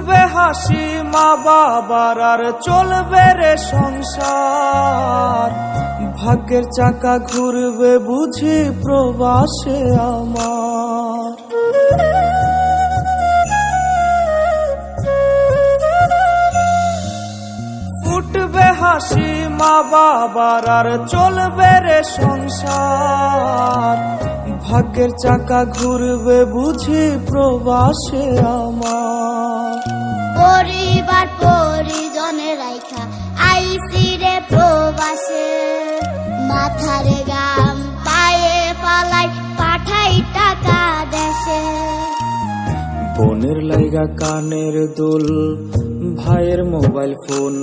ফুটবে হাসি মা বাবার আর চলবে রে সংসার, ভাগ্যের চাকা ঘুরবে বুঝি প্রবাসে আমার। ফুটবে হাসি মা বাবার আর চলবে রে সংসার, ভাগ্যের চাকা ঘুরবে বুঝি প্রবাসে আমার। পরিবার পরিজনে রাইখা আইসি রে প্রবাসে, মাথারে গাম পায়ে পালাই পাঠাই টাকা দেশে। বোনের লাইগা কানের দুল, ভাইয়ের মোবাইল ফোন,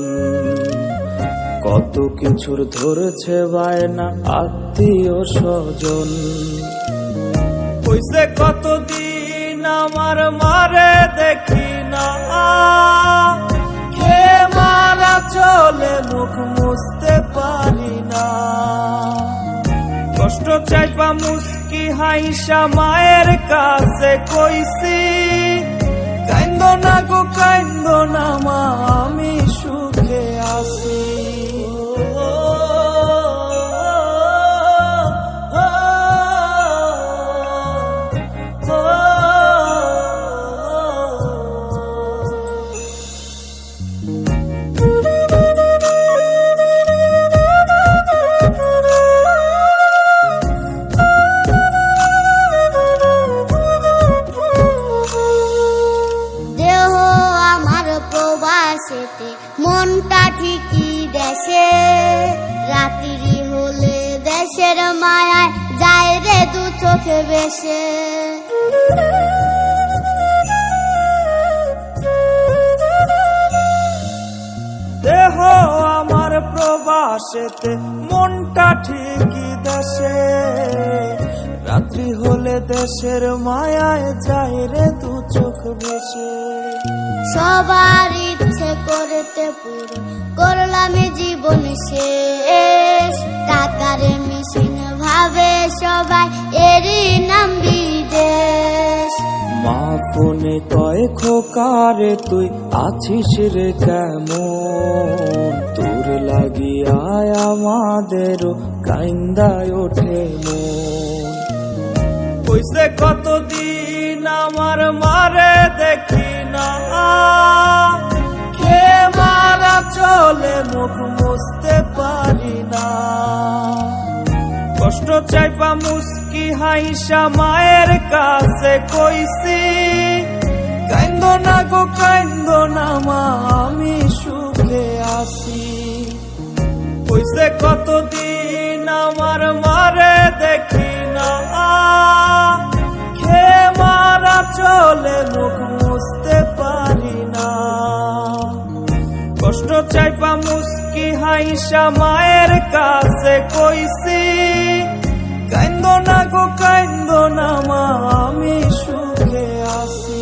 কত কিছুর ধরেছে বায়না আত্মীয় স্বজন। হইছে কতদিন আমার মারে দেখি না, খেয়ে মারা চলে মুখ মুছতে পারি না। কষ্ট চাইবা মুস্কি হাইসা মায়ের কাছে কইছি, কাইন্দো না গো কাইন্দো না মা আমি সুখে আছি। মনটা ঠিকই দেশে, রাত্রি হলে দেশের মায়ায় যায় রে দু চোখে বেশে। দেহ আমার প্রবাসেতে মনটা ঠিকই দেশে, রাত্রি হলে দেশের মায়ায় যায় রে দু চোখ বেশে। সবার ইচ্ছে করতে পুরো করলাম জীবন শেষ, টাকার মেশিন ভাবে সবাই এরই নাম বিদেশ। মা ফোনে কয় খোকারে তুই আছিস রে কেমন, তোর লাগিয়া আমাদেরও কাইন্দায় ওঠে মন। হইছে কতদিন আমার মারে দেখি না, খেয়ে মারা চলে মুখ মুছতে পারি না। কষ্ট চাইবা মুস্কি হাইসা মায়ের কাছে কইছি, কাইন্দো না গো কাইন্দো না মা আমি সুখে আছি। হইছে কতদিন আমার মারে দেখি না, খেয়ে মারা চলে মুখ মুছতে পারি না। কষ্ট চাইবা মুস্কি হাইসা মায়ের কাছে কইছি, কাইন্দো না গো কাইন্দো না মা আমি সুখে আছি।